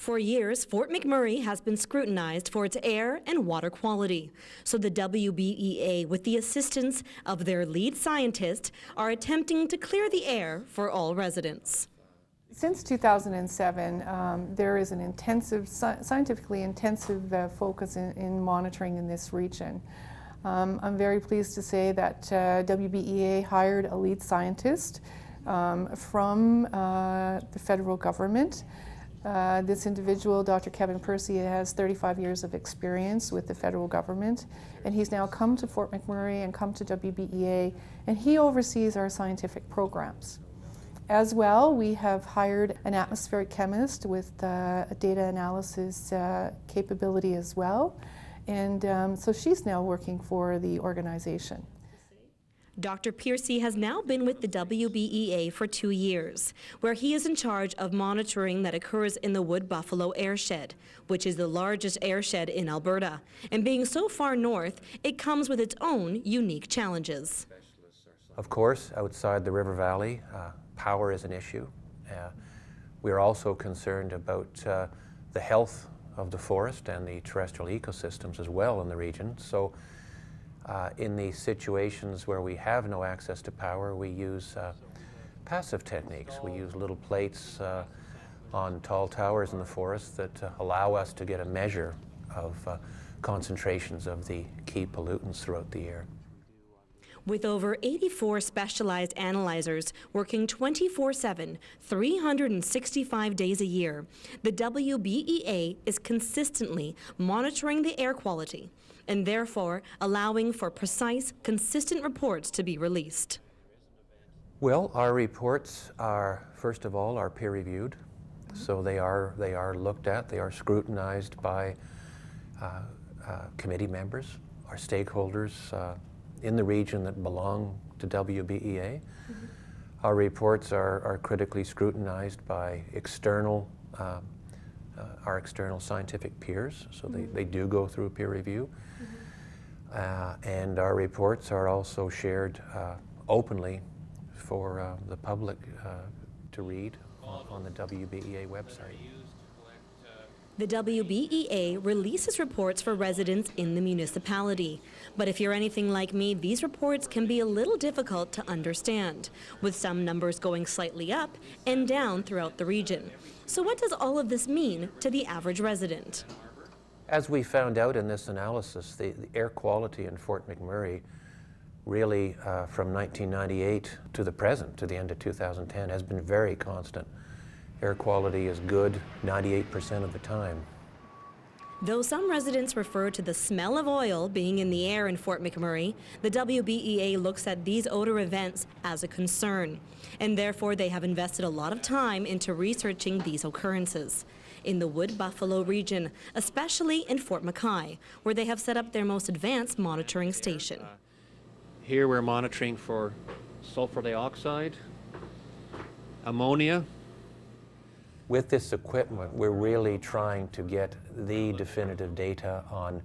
For years, Fort McMurray has been scrutinized for its air and water quality. So the WBEA, with the assistance of their lead scientist, are attempting to clear the air for all residents. Since 2007, there is an intensive, scientifically intensive focus in monitoring in this region. I'm very pleased to say that WBEA hired a lead scientist from the federal government. This individual, Dr. Kevin Percy, has 35 years of experience with the federal government, and he's now come to Fort McMurray and come to WBEA, and he oversees our scientific programs. As well, we have hired an atmospheric chemist with a data analysis capability as well, and so she's now working for the organization. Dr. Piercy has now been with the WBEA for 2 years, where he is in charge of monitoring that occurs in the Wood Buffalo airshed, which is the largest airshed in Alberta. And being so far north, it comes with its own unique challenges. Of course, outside the river valley, power is an issue. We're also concerned about the health of the forest and the terrestrial ecosystems as well in the region. So in the situations where we have no access to power, we use passive techniques. We use little plates on tall towers in the forest that allow us to get a measure of concentrations of the key pollutants throughout the air. With over 84 specialized analyzers working 24/7, 365 days a year, the WBEA is consistently monitoring the air quality and therefore allowing for precise, consistent reports to be released. Well, our reports are, first of all, are peer-reviewed. So they are looked at, they are scrutinized by committee members, our stakeholders in the region that belong to WBEA. Our reports are critically scrutinized by our external scientific peers, so they do go through peer review. And our reports are also shared openly for the public to read on the WBEA website. The WBEA releases reports for residents in the municipality. But if you're anything like me, these reports can be a little difficult to understand, with some numbers going slightly up and down throughout the region. So what does all of this mean to the average resident? As we found out in this analysis, the air quality in Fort McMurray really from 1998 to the present, to the end of 2010, has been very constant. Air quality is good 98% of the time. Though some residents refer to the smell of oil being in the air in Fort McMurray, the WBEA looks at these odor events as a concern, and therefore they have invested a lot of time into researching these occurrences in the Wood Buffalo region, especially in Fort McKay, where they have set up their most advanced monitoring station. Here we're monitoring for sulfur dioxide, ammonia. With this equipment, we're really trying to get the definitive data on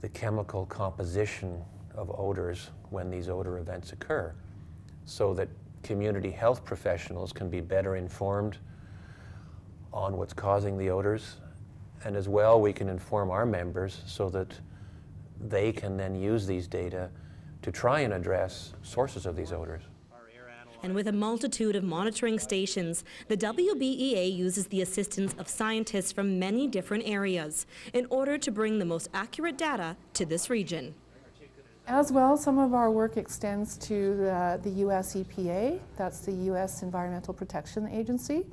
the chemical composition of odors when these odor events occur, so that community health professionals can be better informed on what's causing the odors, and as well we can inform our members so that they can then use these data to try and address sources of these odors. And with a multitude of monitoring stations, the WBEA uses the assistance of scientists from many different areas in order to bring the most accurate data to this region. As well, some of our work extends to the US EPA, that's the US Environmental Protection Agency.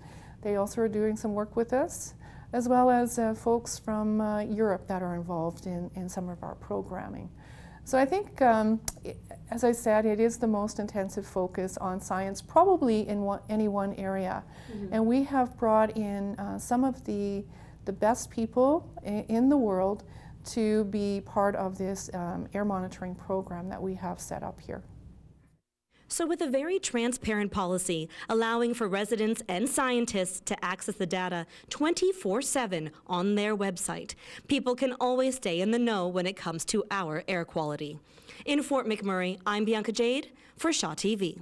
They also are doing some work with us, as well as folks from Europe that are involved in some of our programming. So I think, as I said, it is the most intensive focus on science, probably in any one area. And we have brought in some of the best people in the world to be part of this air monitoring program that we have set up here. So with a very transparent policy allowing for residents and scientists to access the data 24/7 on their website, people can always stay in the know when it comes to our air quality. In Fort McMurray, I'm Bianca Jade for Shaw TV.